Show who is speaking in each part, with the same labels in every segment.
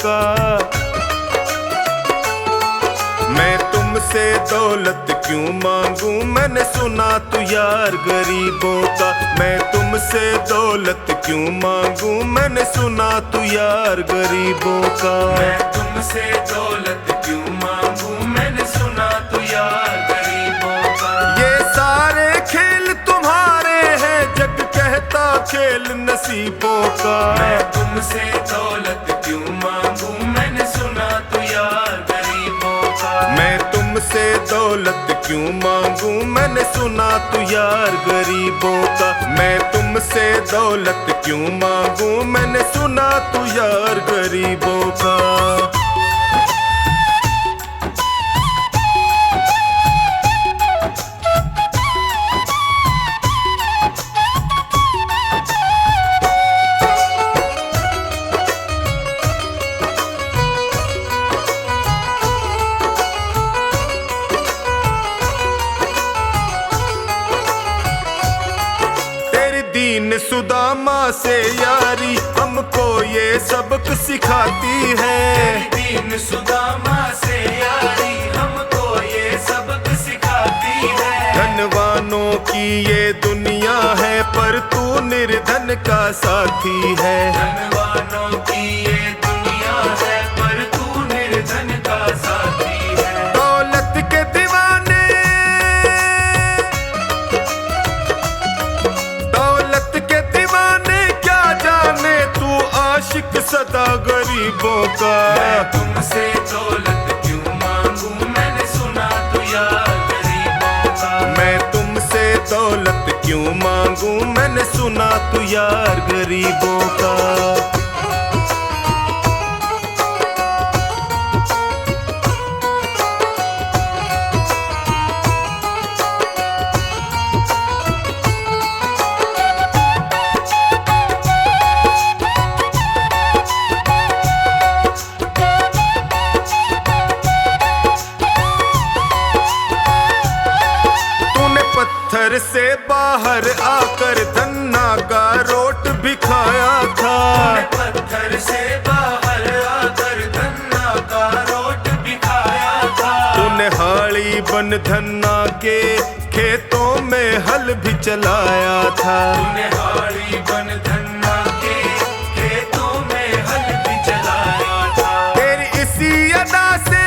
Speaker 1: का। मैं तुमसे दौलत क्यों मांगू, मैंने सुना तू यार गरीबों का। मैं तुमसे दौलत क्यों मांगू, मैंने सुना तू यार गरीबों का।
Speaker 2: मैं तुमसे दौलत क्यों मांगू, मैंने सुना तू यार गरीबों का।
Speaker 1: ये सारे खेल तुम्हारे हैं, जग कहता खेल नसीबों का।
Speaker 2: मैं तुमसे दौलत क्यों मांगू, मैंने सुना तू यार गरीबों का।
Speaker 1: मैं तुमसे दौलत क्यों मांगू, मैंने सुना तू यार गरीबों का। मैं तुमसे दौलत क्यों मांगू, मैंने सुना तू यार गरीबों का। दीन सुदामा से यारी हमको ये सबक सिखाती है।
Speaker 2: दीन सुदामा से यारी हमको ये सबक सिखाती है।
Speaker 1: धनवानों की ये दुनिया है, पर तू निर्धन का साथी है।
Speaker 2: धनवानों की ये दुनिया है, पर तू निर्धन का साथी है।
Speaker 1: दौलत के दीवाने, आशिक सदा गरीबों का।
Speaker 2: मैं तुमसे दौलत क्यों मांगू, मैंने सुना तू यार गरीबों का।
Speaker 1: मैं तुमसे दौलत क्यों मांगू, मैंने सुना तू यार गरीबों का। पत्थर से बाहर आकर धन्ना का रोट भी खाया था।
Speaker 2: पत्थर से बाहर आकर धन्ना का रोट भी खाया था।
Speaker 1: तूने हाड़ी बन धन्ना के खेतों में हल भी चलाया था।
Speaker 2: तूने हाड़ी बन धन्ना के खेतों में हल भी चलाया था।
Speaker 1: तेरी इसी अदा से,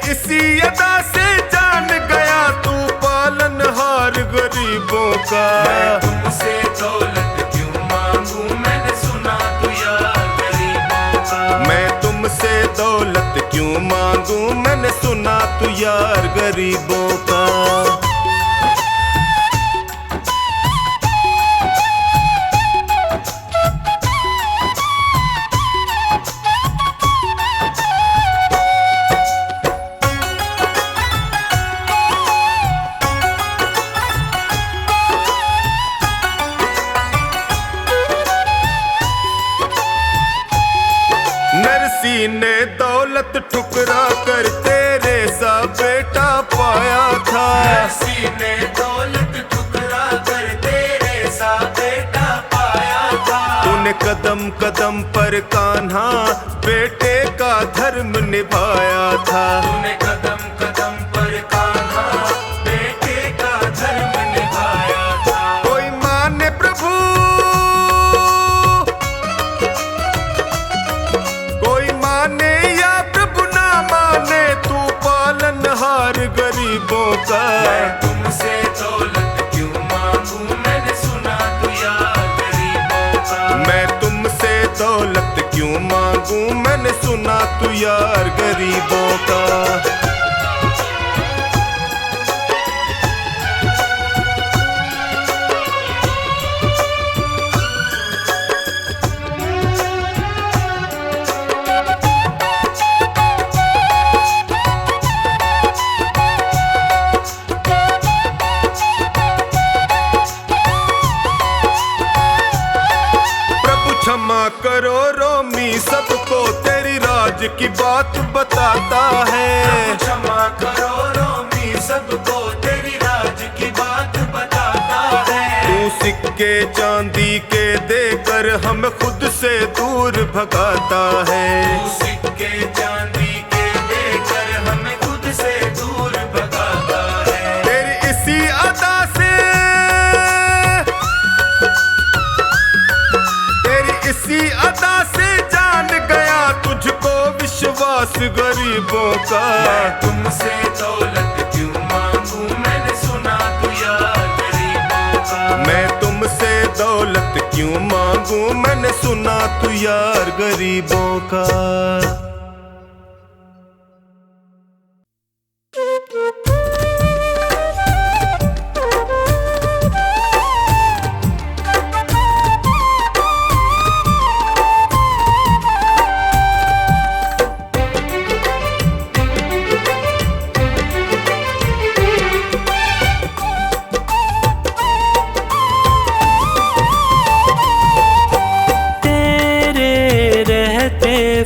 Speaker 1: इसी अदा से जान गया तू पालनहार गरीबों का।
Speaker 2: मैं तुमसे दौलत क्यों मांगू, मैंने सुना तू यार गरीबों का।
Speaker 1: मैं तुमसे दौलत क्यों मांगू, मैंने सुना तू यार गरीबों का। नरसी ने दौलत ठुकरा कर तेरे सा बेटा पाया था।
Speaker 2: नरसी ने दौलत ठुकरा कर तेरे सा बेटा पाया था।
Speaker 1: तूने कदम कदम पर कान्हा बेटे का धर्म निभाया था।
Speaker 2: तूने कदम कदम पर कान्हा बेटे का धर्म निभाया था।
Speaker 1: कोई माने प्रभु, कोई माने या प्रभु ना माने, तू पालनहार गरीबों का।
Speaker 2: मैं तुमसे दौलत क्यों मांगू, मैंने सुना तू यार गरीबों का।
Speaker 1: मैं तुमसे दौलत क्यों मांगू, मैंने सुना तू यार गरीबों का। क्षमा करो रोमी सबको, तेरी राज की बात बताता है।
Speaker 2: क्षमा करो रोमी सबको, तेरी राज की बात बताता है।
Speaker 1: तू सिक्के चांदी के देकर हमें खुद से दूर भगाता है।
Speaker 2: तू सिक्के चांदी के देकर हमें खुद से दूर भगाता है।
Speaker 1: तेरी इसी अदा से, तेरी इसी अदा से जान गया तुझको विश्वास गरीबों का।
Speaker 2: मैं तुमसे दौलत क्यों मांगू, मैंने सुना तू यार गरीबों का।
Speaker 1: मैं तुमसे दौलत क्यों मांगू, मैंने सुना तू यार गरीबों का।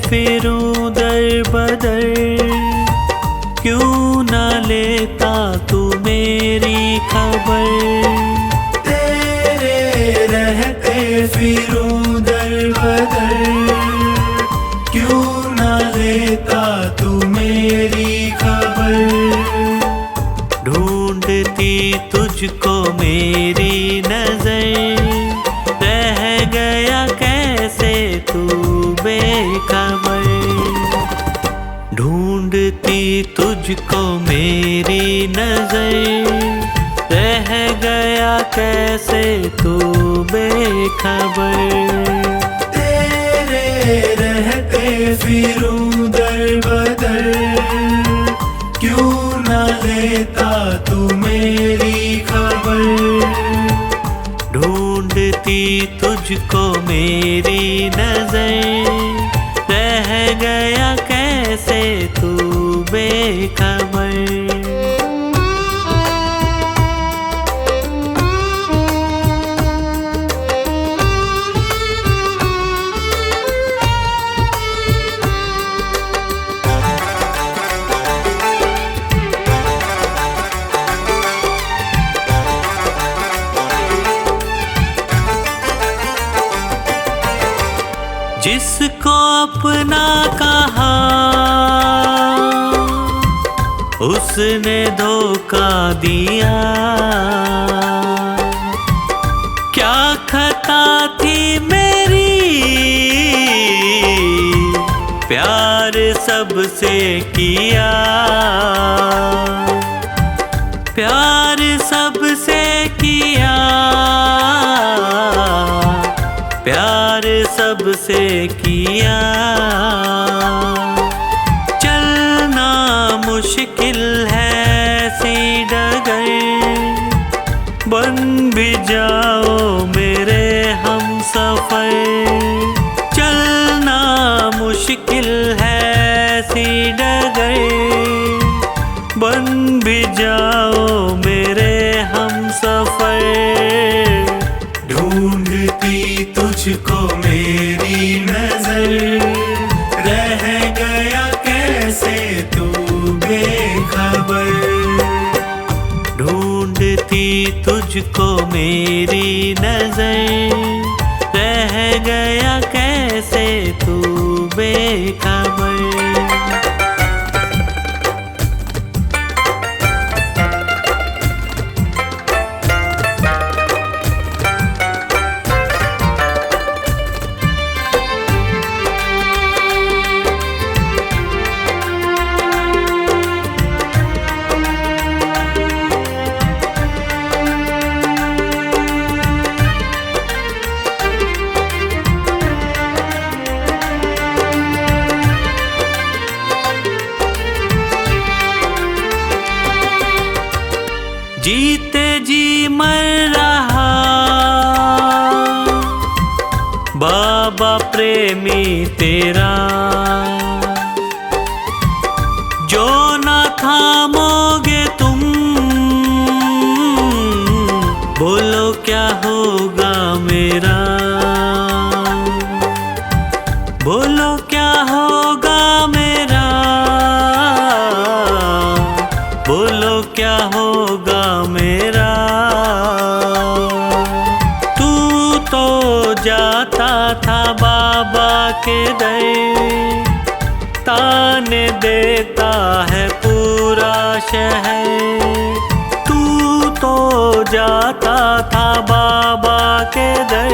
Speaker 3: फिरूं दर बदर, क्यों ना लेता तू मेरी खबर। तेरे रहते फिरूं दर बदर, क्यों ना लेता तू मेरी खबर। ढूंढती तुझको मेरी नजर, रह गया कैसे तू बेखबर। ढूंढती तुझको मेरी नजर, रह गया कैसे तू बेखबर। तेरे रहते फिरूं दर बदर, क्यों ना लेता तू मेरी खबर। ढूंढती तुझको मेरी नजर, रह गया कैसे तू बेखबर। जिसको अपना कहा उसने धोखा दिया। क्या खता थी मेरी, प्यार सबसे किया। प्यार सबसे किया, प्यार सबसे किया। चलना मुश्किल है सी डगर, बन भी जाओ मेरे हम सफर। चलना मुश्किल है सी डगर, बन भी जाओ मेरे हम सफर। ढूंढती तुझको मेरी नजर, रह गया कैसे तू बेखबर। ढूंढती तुझको मेरी नजर, रह गया कैसे तू बेखबर। जीते जी मर रहा बाबा प्रेमी तेरा, जो ना थामोगे तुम, बोलो क्या होगा मेरा। बोलो क्या होगा मेरा, बोलो क्या होगा मेरा। तू तो के दर, ताने देता है पूरा शहर। तू तो जाता था बाबा के दर,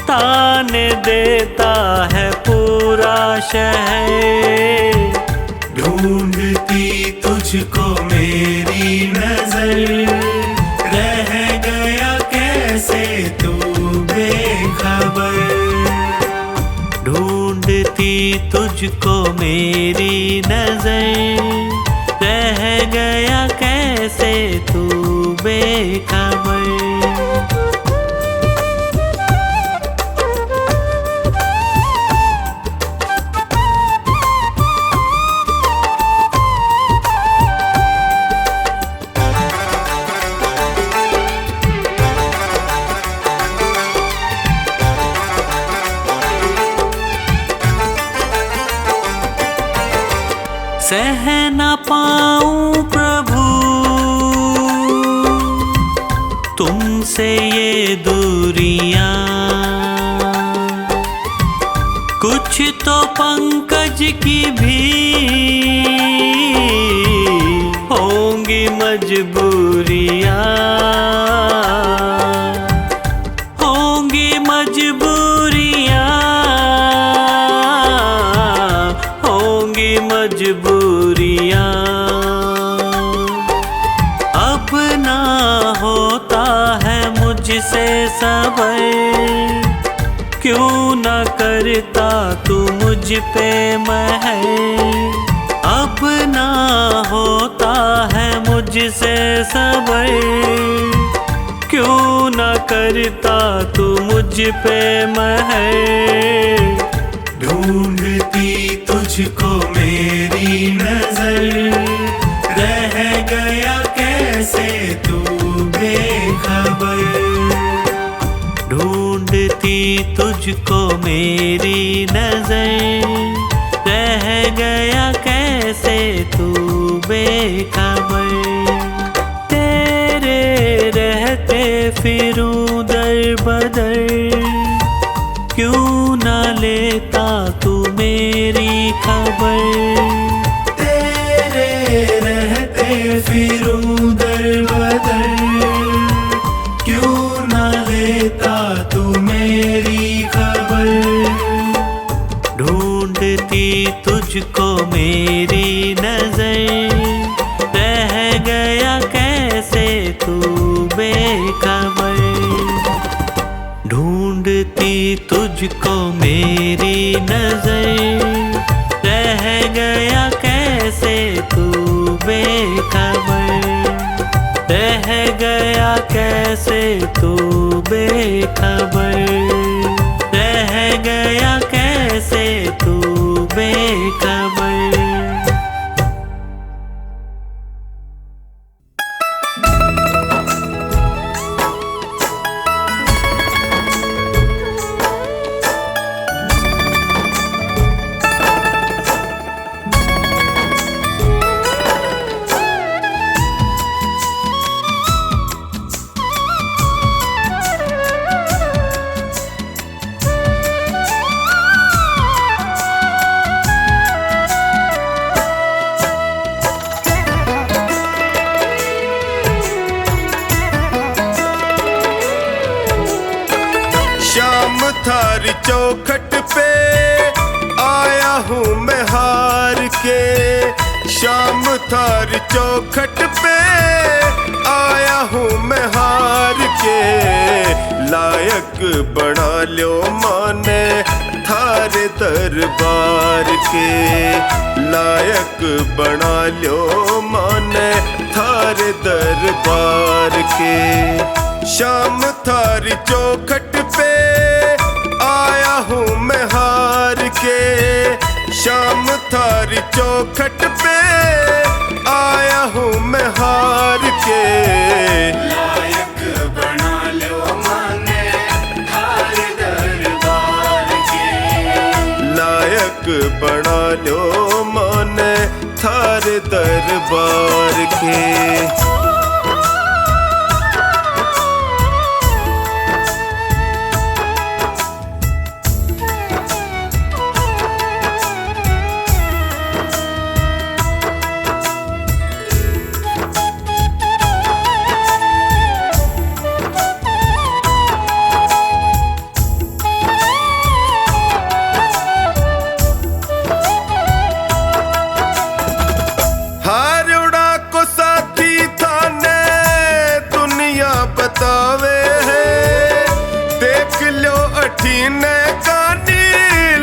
Speaker 3: ताने देता है पूरा शहर।
Speaker 2: ढूंढती तुझको मेरी नजर, रह गया कैसे तू बेखबर।
Speaker 3: ढूंढती तुझको मेरी नजर, रह गया कैसे तू बेखबर। सह न पाऊं प्रभु तुमसे ये दूरियां, कुछ तो पंकज की भी होंगी मजबूरियां, होंगी मजबूरियां, होंगी मजबूरियां। अब ना होता है मुझसे सबर, क्यों न करता तू मुझ पे महर। अब ना होता है मुझसे सबर, क्यों न करता तू मुझ पे महर।
Speaker 2: ढूंढती तुझको मेरी नजर, रह गया कैसे तू बेखबर।
Speaker 3: ढूंढती तुझको मेरी नजर, रह गया कैसे तू बेखबर। तेरे रहते फिरूं दर बदर, क्यों न लेता तू मेरी खबर।
Speaker 2: तेरे रहते फिरूं दर बदर, क्यों न लेता तू मेरी खबर।
Speaker 3: ढूंढती तुझको मेरी नजर, रह गया कैसे तू बेखबर। ढूंढती तुझको मेरी नजर, रह गया कैसे तू बेखबर। रह गया कैसे तू बेखबर, रह गया कैसे तू बेखबर।
Speaker 1: शाम थारी चौखट पे आया हूँ मैं हार के। शाम थारी चौखट पे आया हूँ मैं हार के। लायक बना लो माने थारे दरबार के। लायक बना लो माने थारे दरबार के। शाम थारी चौखट पे आया हूँ मैं हार के। शाम थारी चौखट पे आया हूँ मैं हार के।
Speaker 2: लायक बना लो माने थारे दरबार के।
Speaker 1: लायक बना लो माने थारे दरबार के। अठीने कानी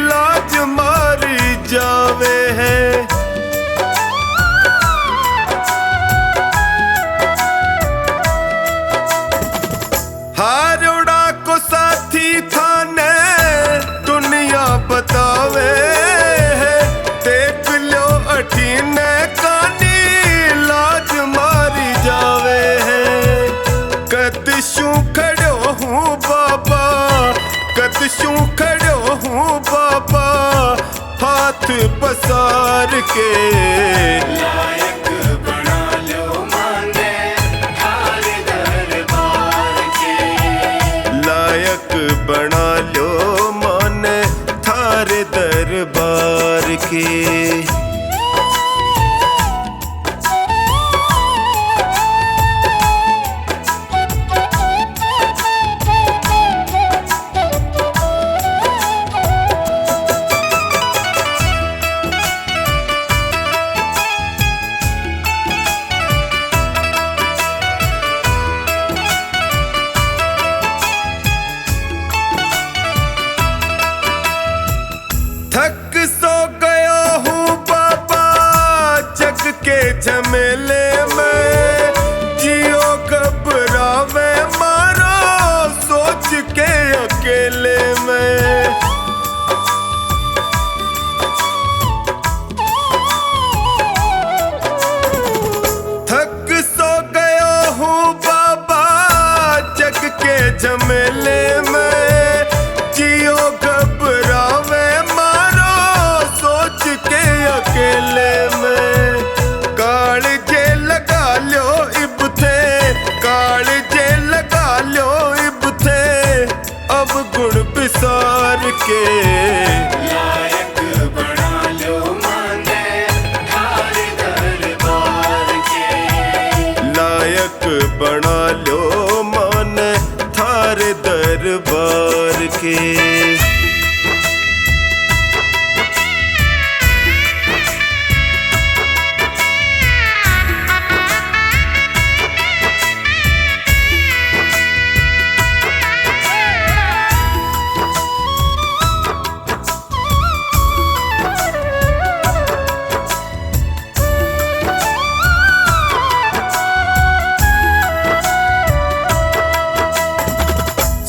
Speaker 1: लाज मारी जावे है। हारोड़ा को साथी थाने दुनिया बतावे है। देख लो अठीने कानी लाज मारी जावे है। कदशू खड़ो हूँ बाबा, कदशू खड़ो हूँ बाबा, हाथ पसार के।
Speaker 2: लायक बना लो माने थारे दरबार के।
Speaker 1: लायक बना लो माने थारे दरबार के। थक सो गया हूँ बाबा जग के झमेले में। जियो घबरावे मारो सोच के अकेले में। थक सो गया हूँ बाबा जग के झमेले में। जियो घबरावे मारो सोच के अकेले में। काल जे लगा लो इब थे, काल जे लगा लो इब थे, अब गुण पिसार के।
Speaker 2: लायक बना लो माने थारे दरबार के।
Speaker 1: लायक बना लो मान थारे दरबार के।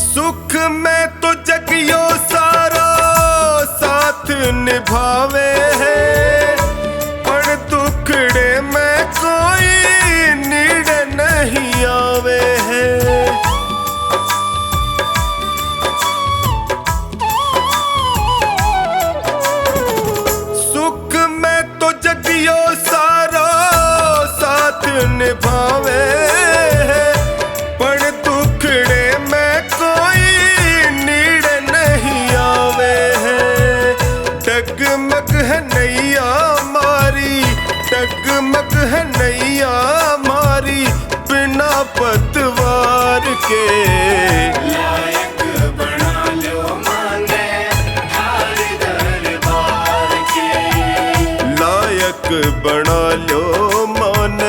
Speaker 1: सुख में तो जगियो सारा साथ निभावे है। पर दुखड़े में कोई नीड़ नहीं आवे है। सुख में तो जगियो सारा साथ निभावे है। पर दुखड़े में कोई नीड़ नहीं आवे है। डगमग है नैया मारी, डगमग है नैया मारी, बिना पतवार के।
Speaker 2: लायक बना लो माने थारे दरबार के।
Speaker 1: लायक बना लो मान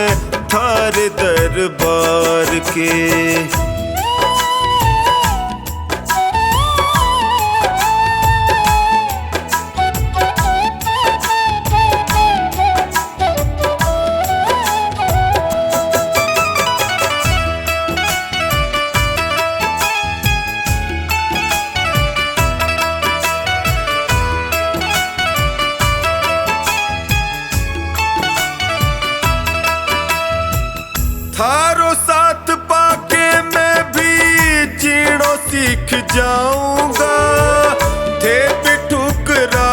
Speaker 1: थारे दरबार के। थारो साथ पाके मैं भी जीणो सीख जाऊंगा। थे भी ठुकरा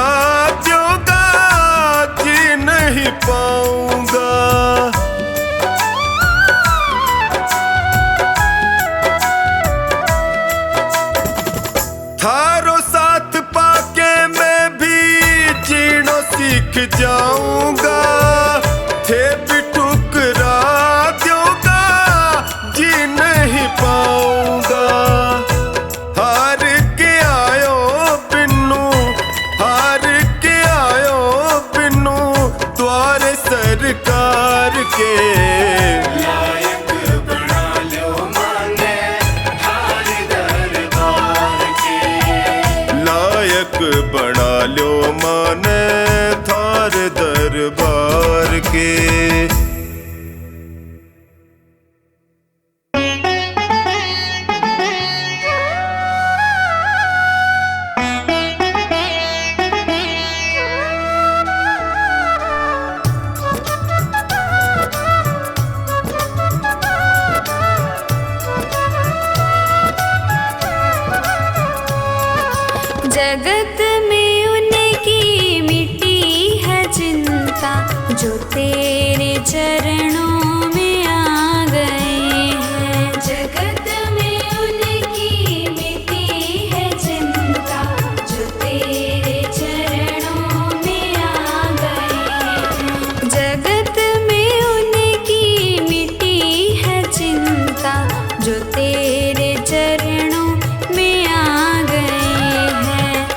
Speaker 1: जोगा जी नहीं पाऊंगा। थारो साथ पाके मैं भी जीणो सीख जाऊंगा। थे भी ठुकरा जोगा जी नहीं पाऊंगा। हार के
Speaker 4: जो तेरे चरणों में आ गए हैं। जगत में उनकी मिटी है चिंता, जो तेरे चरणों में आ गए हैं। जगत में उनकी मिटी है चिंता, जो तेरे चरणों में आ गए हैं।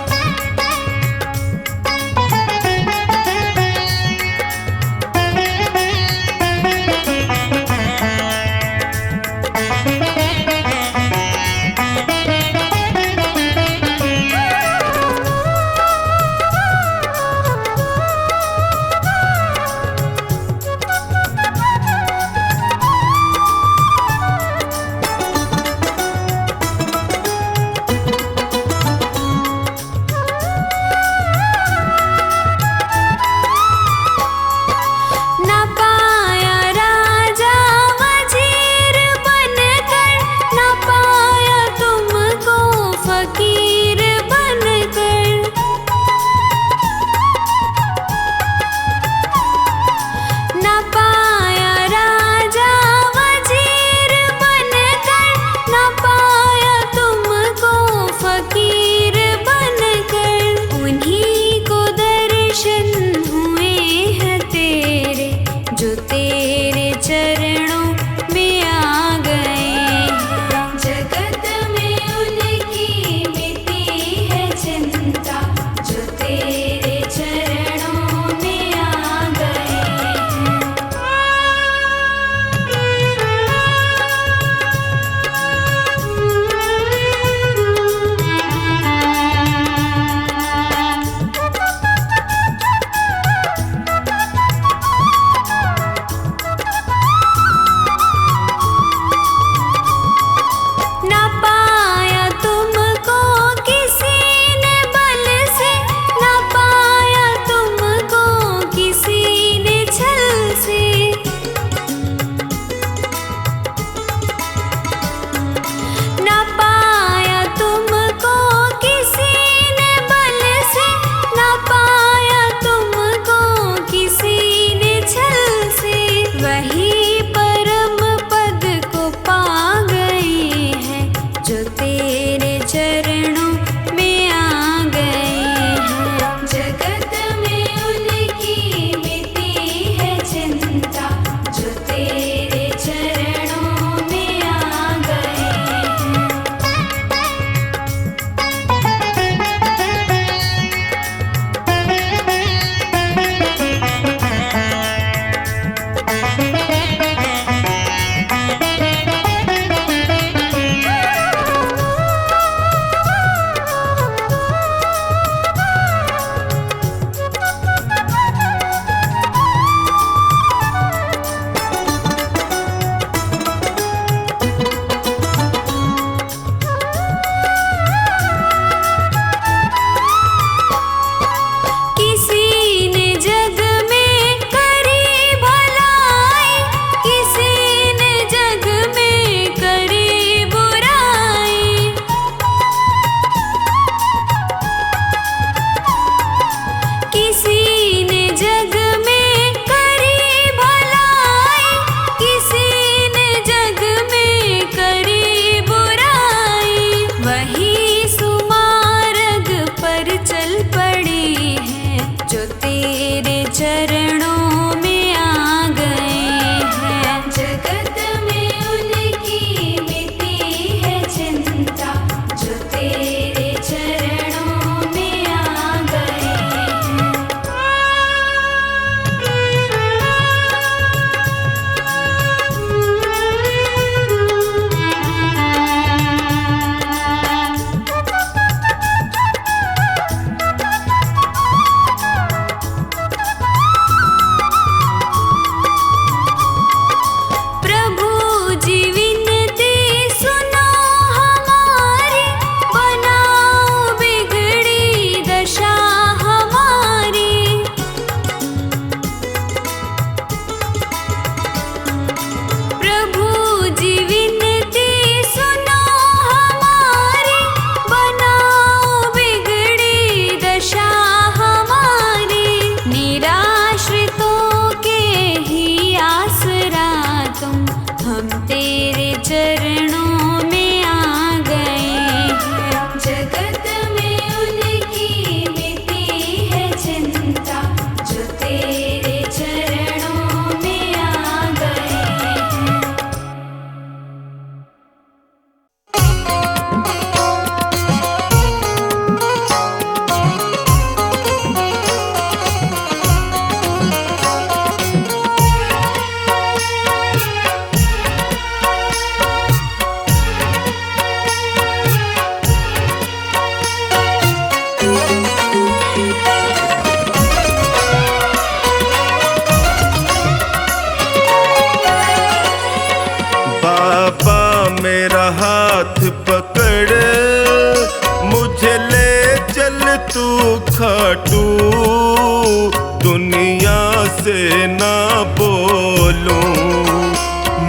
Speaker 1: बोलूं,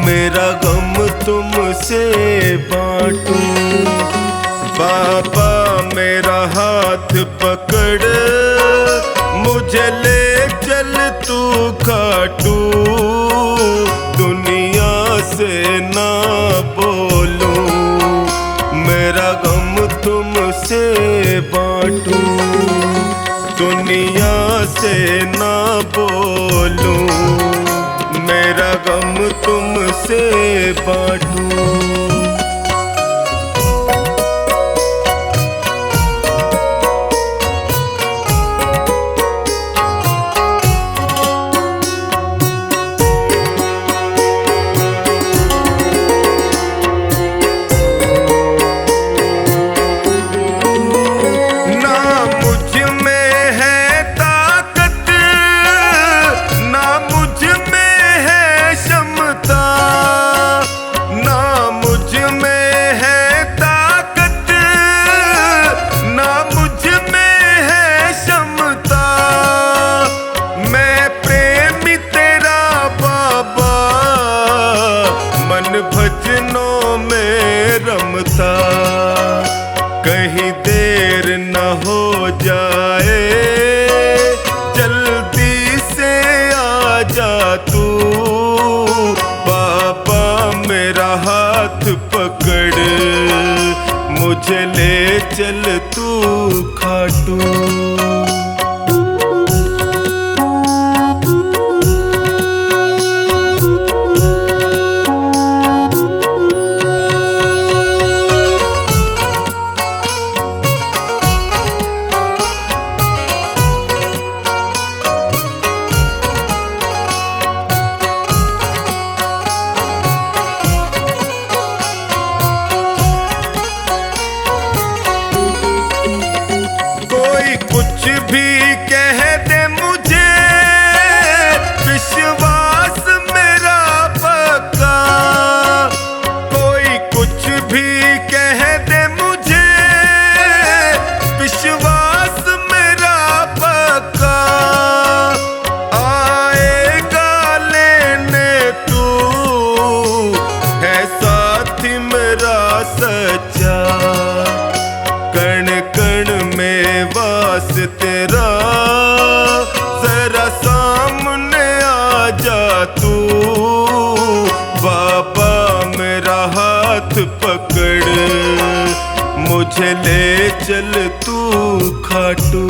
Speaker 1: मेरा गम तुमसे बांटूं। बाबा मेरा हाथ पकड़, मुझे ले चल तू खाटू, दुनिया से ना बोलूं, मेरा गम तुमसे बांटूं। दुनिया से ना बोलूं, मेरा गम तुमसे बांटूं। भजनों में रमता, कहीं देर न हो जाए, जल्दी से आ जा तू। बाबा मेरा हाथ पकड़, मुझे ले चल तू खाटू। कुछ भी कह दे मुझे, विश्वास मेरा पक्का। कोई कुछ भी कह दे मुझे, विश्वास मेरा पक्का। आएगा लेने तू, है साथी मेरा सच्चा। कण कण में वास तेरा, जरा सामने आ जा तू। बाबा मेरा हाथ पकड़, मुझे ले चल तू खाटू।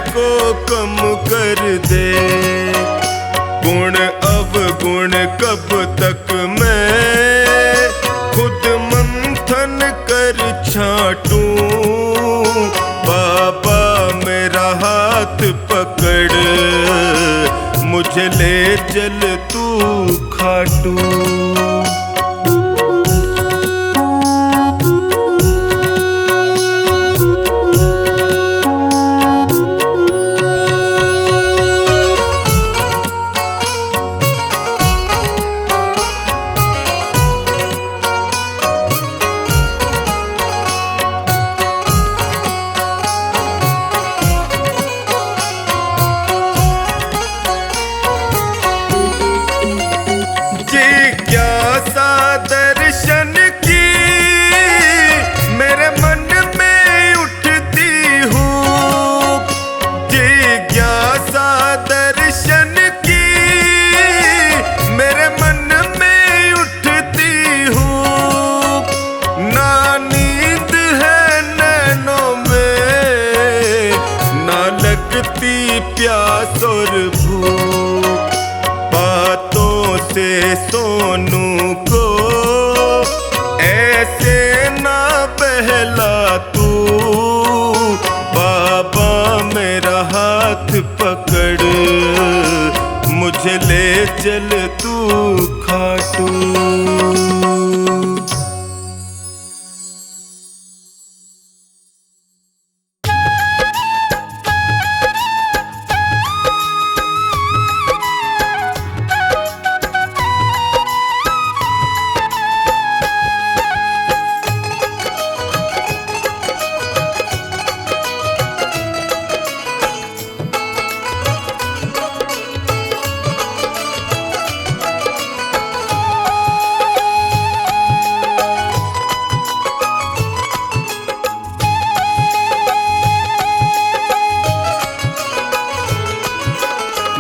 Speaker 1: को कम कर दे, गुण अवगुण कब तक मैं खुद मंथन कर छाटूं। बाबा मेरा हाथ पकड़, मुझे ले चल तू खाटू। से सोनू को ऐसे ना बहला तू, बाबा मेरा हाथ पकड़ मुझे ले चल तू खाटू।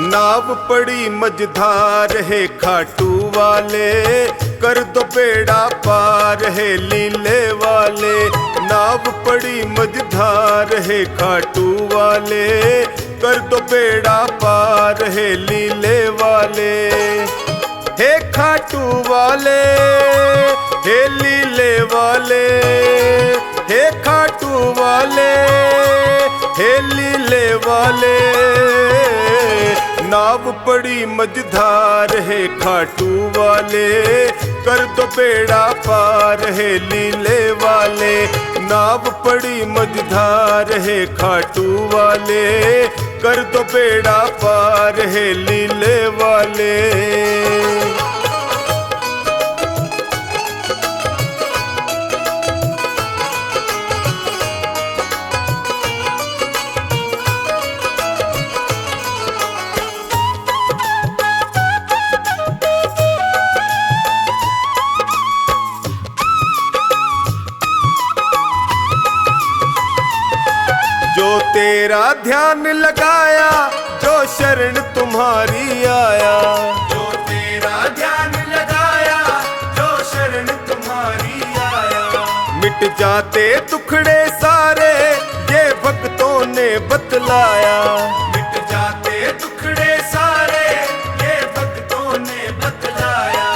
Speaker 1: नाव पड़ी मझधार है खाटू वाले, कर दो बेड़ा पार है लीले वाले। नाव पड़ी मझधार है खाटू वाले, कर दो बेड़ा पार है लीले वाले। हे खाटू वाले हे लीले वाले, हे खाटू वाले हे लीले वाले। नाव पड़ी मझधार है खाटू वाले, कर दो बेड़ा पार है लीले वाले। नाव पड़ी मझधार है खाटू वाले, कर दो बेड़ा पार है लीले वाले। जो तेरा ध्यान लगाया, जो शरण तुम्हारी आया।
Speaker 2: जो तेरा ध्यान लगाया, जो शरण तुम्हारी आया।
Speaker 1: मिट जाते दुखड़े सारे, ये भक्तों ने बतलाया।
Speaker 2: मिट जाते दुखड़े सारे, ये भक्तों ने बतलाया।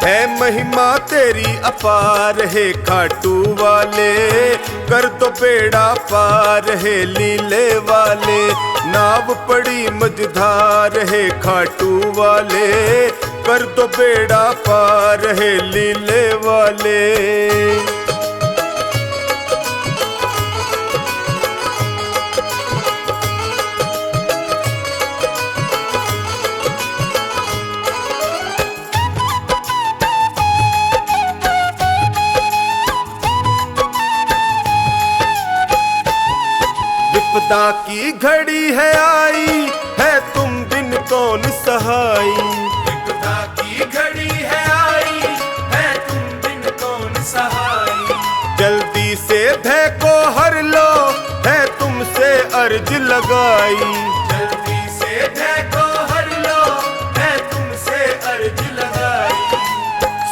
Speaker 1: है महिमा तेरी अपार है खाटू वाले, कर दो बेड़ा पार है लीले वाले। नाव पड़ी मझधार है खाटू वाले, कर दो बेड़ा पार है लीले वाले। विपदा की घड़ी है आई, है तुम बिन कौन सहाई।
Speaker 2: विपदा की घड़ी है आई, है तुम बिन कौन सहाई।
Speaker 1: जल्दी से भय को हर लो, है तुमसे अर्ज लगाई।
Speaker 2: जल्दी से भय को हर लो, है तुमसे अर्ज लगाई।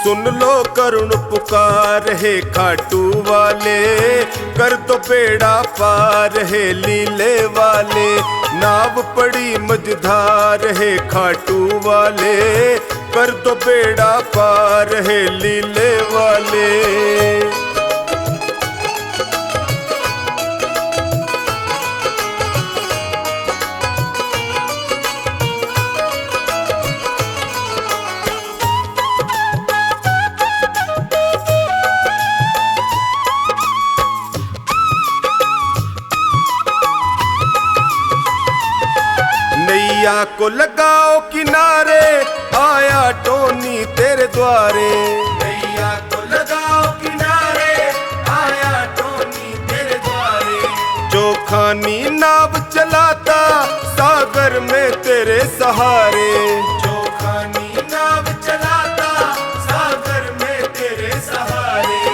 Speaker 1: सुन लो करुण पुकार है खाटू वाले, कर दो बेड़ा पार है लीले वाले। नाव पड़ी मझधार है खाटू वाले, कर दो बेड़ा पार है लीले वाले। नैया को लगाओ किनारे, आया टोनी तेरे द्वारे।
Speaker 2: नैया को लगाओ किनारे, आया टोनी तेरे द्वारे।
Speaker 1: जो खानी नाव चलाता, सागर में तेरे सहारे।
Speaker 2: जो खानी नाव चलाता, सागर में तेरे सहारे।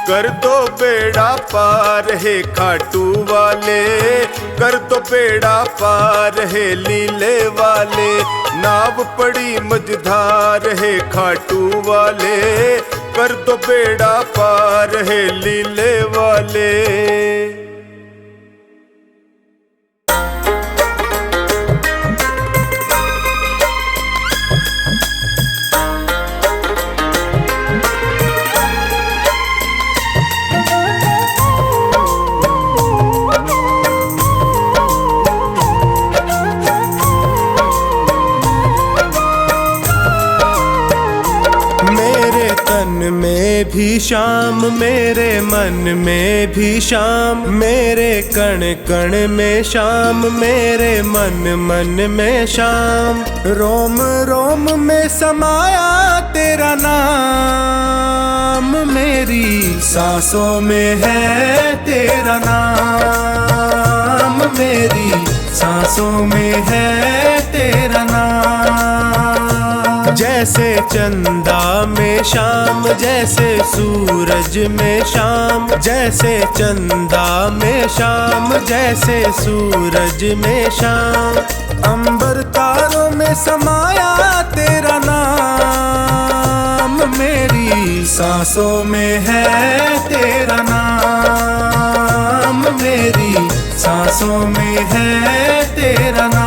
Speaker 1: कर दो बेड़ा पार है खाटू वाले, कर दो बेड़ा पार है लीले वाले। नाव पड़ी मझधार है खाटू वाले, कर दो बेड़ा पार है लीले वाले। तन में भी श्याम, मेरे मन में भी श्याम, मेरे कण कण में श्याम, मेरे मन मन में श्याम। रोम रोम में समाया तेरा नाम, मेरी सांसों में है तेरा नाम, मेरी सांसों में है तेरा नाम। जैसे चंदा में शाम, जैसे सूरज में शाम, जैसे चंदा में शाम, जैसे सूरज में शाम। अंबर तारों में समाया तेरा नाम, मेरी सांसों में है तेरा नाम, मेरी सांसों में है तेरा नाम।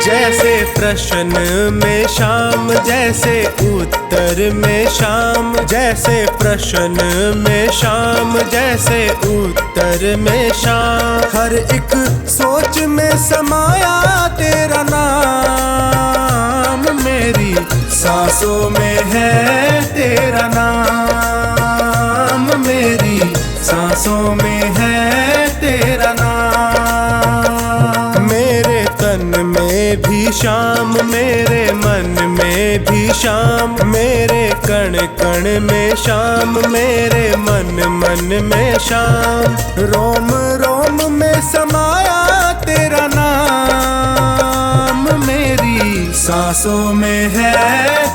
Speaker 1: जैसे प्रश्न में शाम, जैसे उत्तर में शाम, जैसे प्रश्न में शाम, जैसे उत्तर में शाम। हर एक सोच में समाया तेरा नाम, मेरी सांसों में है तेरा नाम, मेरी सांसों में है तेरा नाम। मेरे तन में भी श्याम, मेरे मन में भी श्याम, मेरे कण कण में श्याम, मेरे मन मन में श्याम। रोम रोम में समाया तेरा नाम, मेरी सांसों में है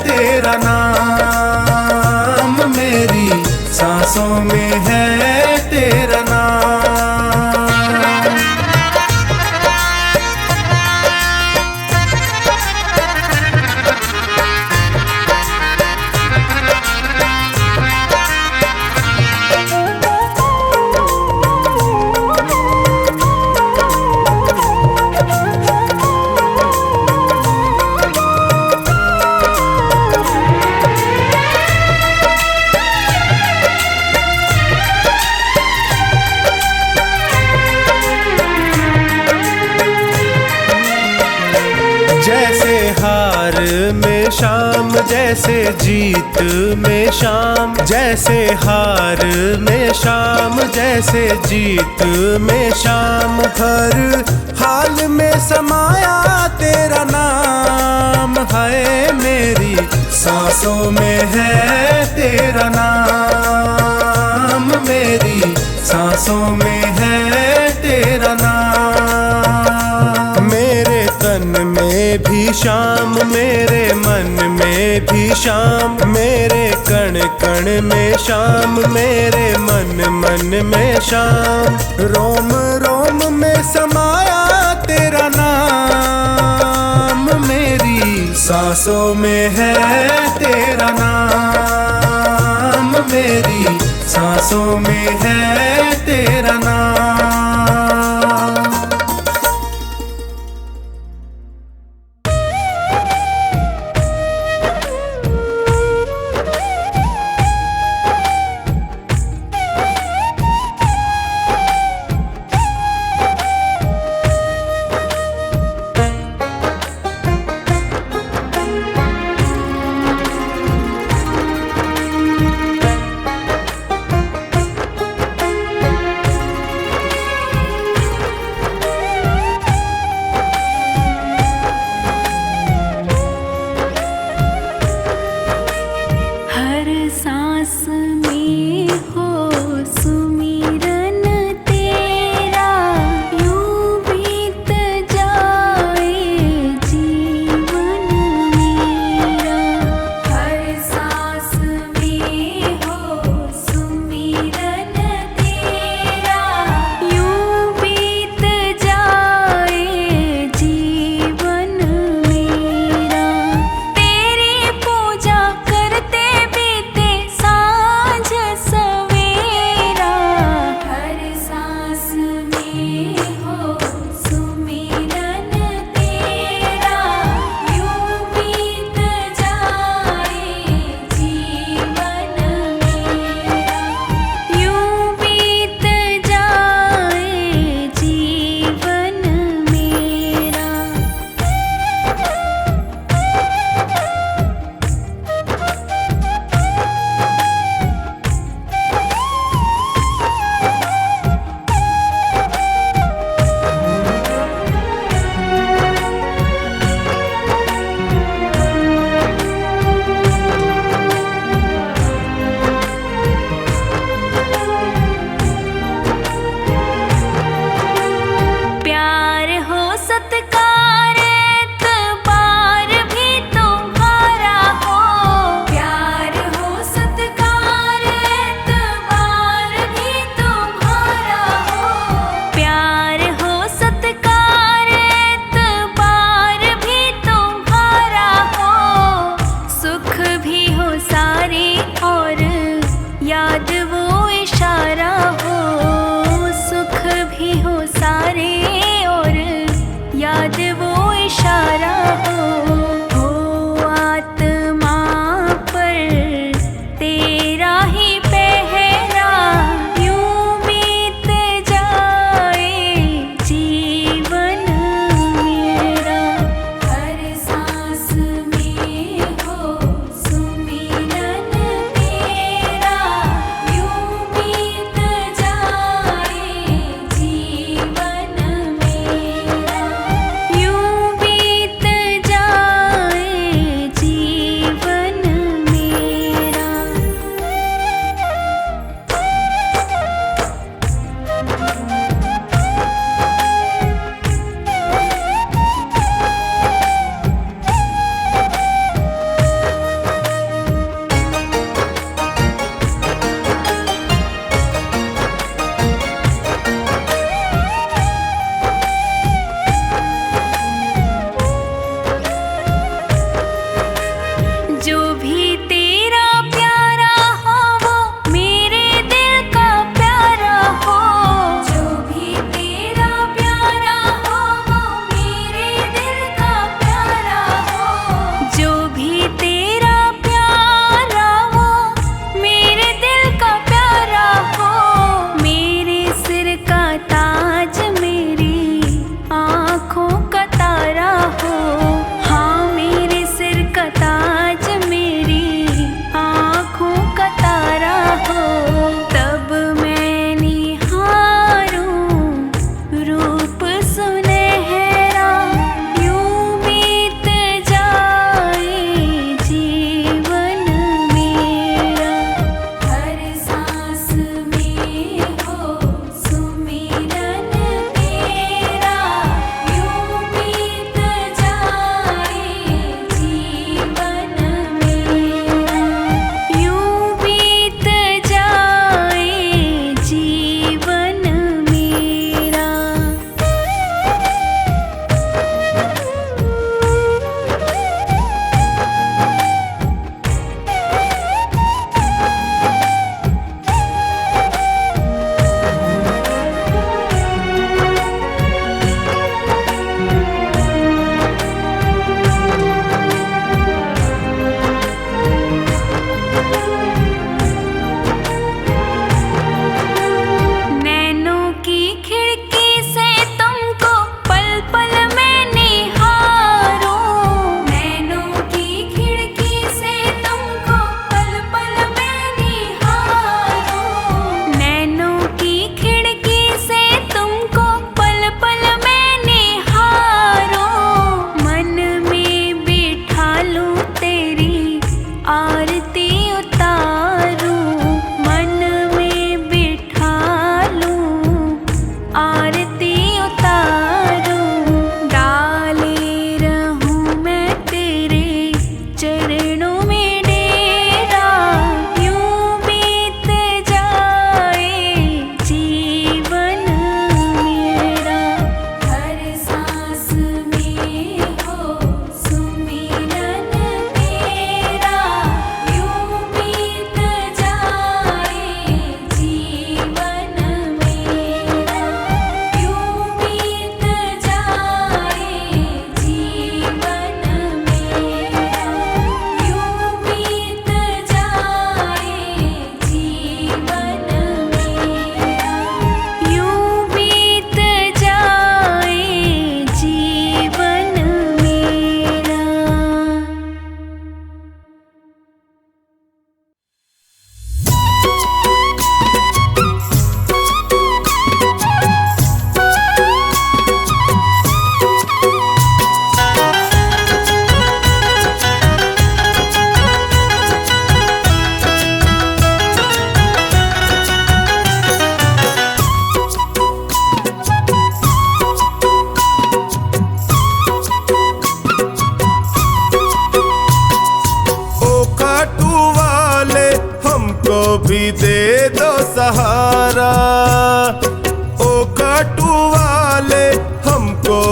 Speaker 1: तेरा नाम, मेरी सांसों में है तेरा नाम। जैसे हार में शाम, जैसे जीत में शाम, जैसे हार में शाम, जैसे जीत में शाम। हर हाल में समाया तेरा नाम है, मेरी सांसों में है तेरा नाम, मेरी सांसों में है तेरा नाम। मेरे तन में भी श्याम, मेरे मन में भी श्याम, मेरे कण कण में श्याम, मेरे मन मन में श्याम। रोम रोम में समाया तेरा नाम, मेरी सांसों में है तेरा नाम, मेरी सांसों में है तेरा नाम।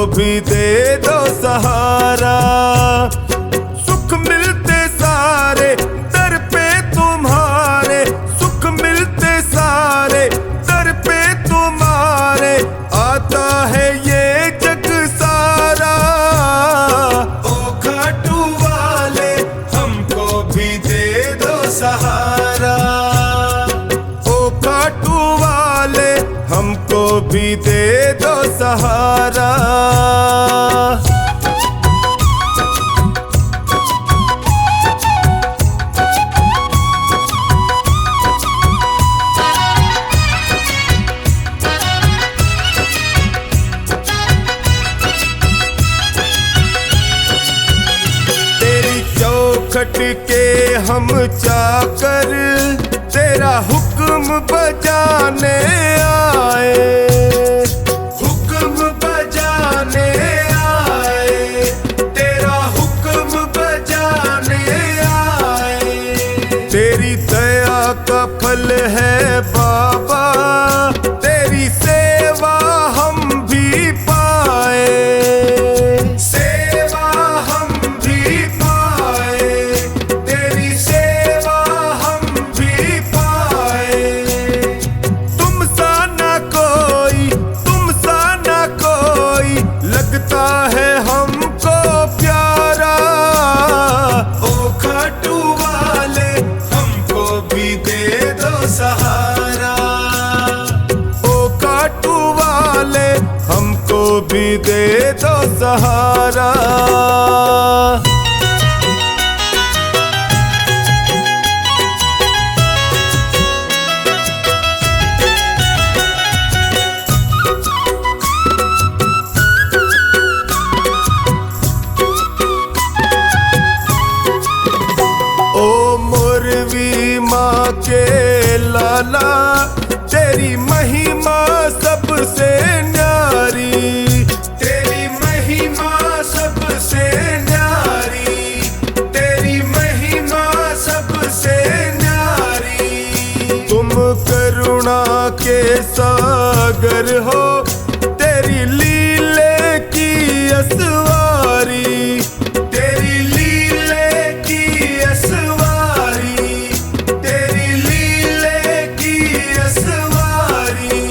Speaker 1: भी दे दो सहारा। सुख मिलते सारे दर पे तुम्हारे, सुख मिलते सारे दर पे तुम्हारे, आता है ये जग सारा। ओ खाटू वाले हमको भी दे दो सहारा। ओ खाटू वाले हमको भी दे दो सहारा। तेरी चौखट के हम चाकर, तेरा हुक्म बजाने आए, हुक्म बजाने आए, तेरा हुक्म बजाने आए। तेरी दया का फल है बाबा, तेरी सेवा हम भी पाए, सेवा हम भी पाए, तेरी सेवा हम भी पाए। तुम सा ना कोई, तुम सा ना कोई लगता है हमको प्यारा। ओ खाटू वाले हमको भी दे दो सहारा। ओ खाटू वाले हमको भी दे दो सहारा। ओ मोरवी माँ के लाला, तेरी महिमा सबसे न्यारी, तेरी महिमा सबसे न्यारी, तेरी महिमा सबसे न्यारी। तुम करुणा के सागर हो, तेरी लीले की असवारी, तेरी लीले की असवारी, तेरी लीले की असवारी।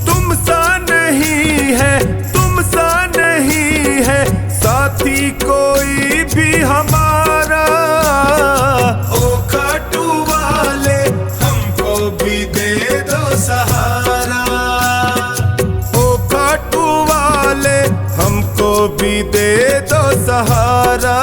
Speaker 1: तुम सा नहीं है, तुम सा नहीं है साथी कोई भी हमारा। ओ खाटू वाले हमको भी दे दो सहारा। ओ खाटू वाले हमको भी दे दो सहारा।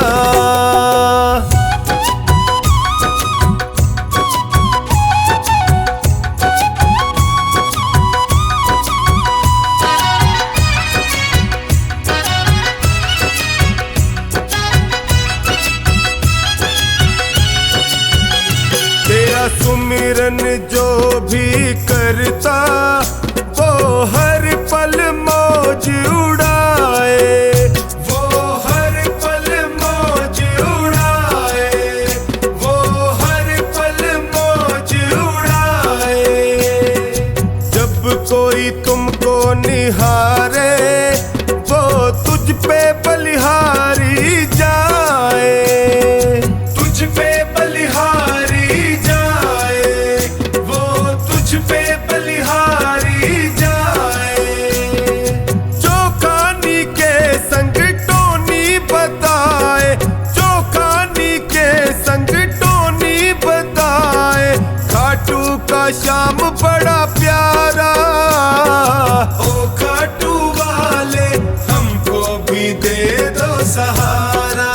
Speaker 1: तेरा सुमिरन जो भी करता, वो हर पल मौज उड़ाए, वो हर पल मौज उड़ाए, वो हर पल मौज उड़ाए। जब कोई तुमको निहारे, वो तुझ पे बलिहारी जाए, तुझ पे बलिहारी जाए, वो तुझ पे बलिहारी जाए। चौखानी के संग टोनी बताए, चौखानी के संग टोनी बताए, खाटू का शाम बड़ा प्यारा। ओ खाटू वाले हमको भी दे दो सहारा।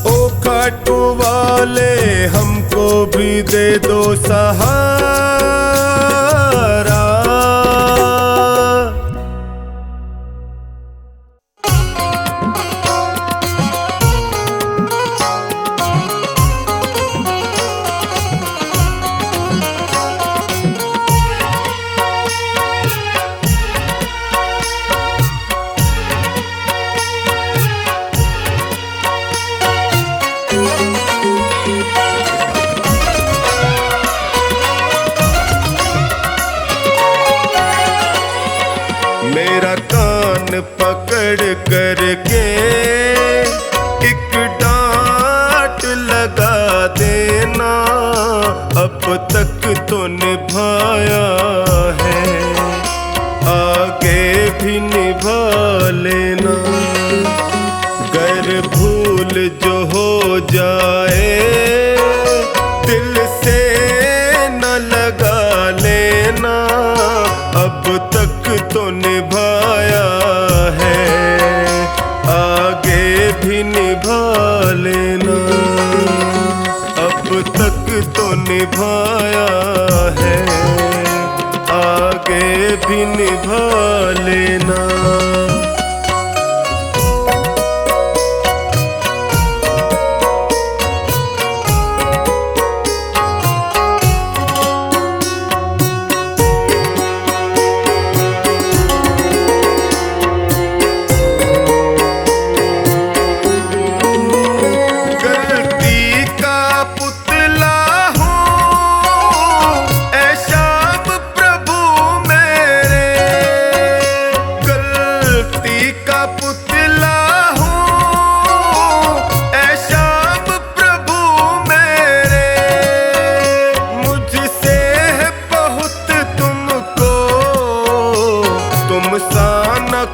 Speaker 1: ओ खाटू वाले हमको भी दे दो सहारा। मेरा पकड़ करके एक डांट लगा देना, अब तक तो निभाया है, आगे भी निभा लेना। गर भूल जो हो जाए दिल से न लगा लेना, अब तक तो निभाया है, आगे भी निभा लेना। अब तक तो निभाया है, आगे भी निभा लेना।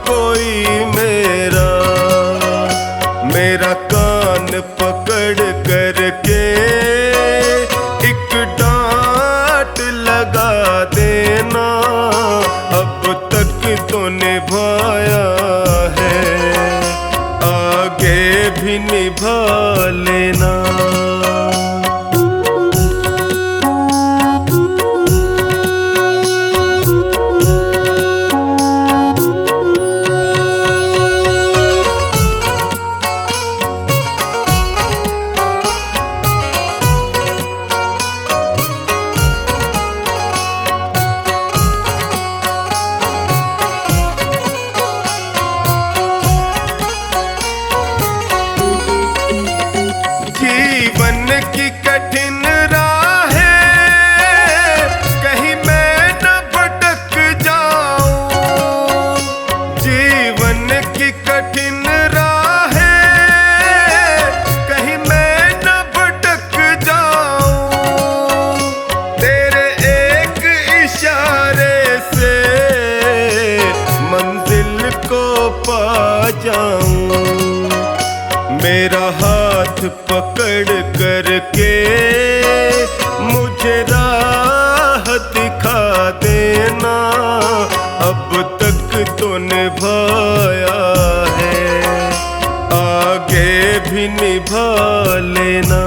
Speaker 1: कोई मेरा कान पकड़ करके एक डांट लगा देना, अब तक तो निभाया है, आगे भी निभा लेना। जीवन की कठिन राहें कहीं मैं न भटक जाऊं, जीवन की कठिन राहें कहीं मैं न भटक जाऊं, तेरे एक इशारे से मंजिल को पा जाऊं। मेरा हाथ पकड़ करके मुझे राह दिखा देना, अब तक तो निभाया है, आगे भी निभा लेना।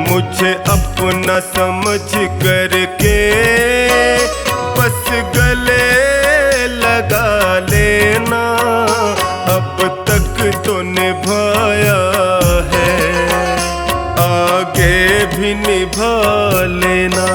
Speaker 1: मुझे अपना समझ करके बस गले लगा लेना, अब तक तो निभाया है, आगे भी निभा लेना।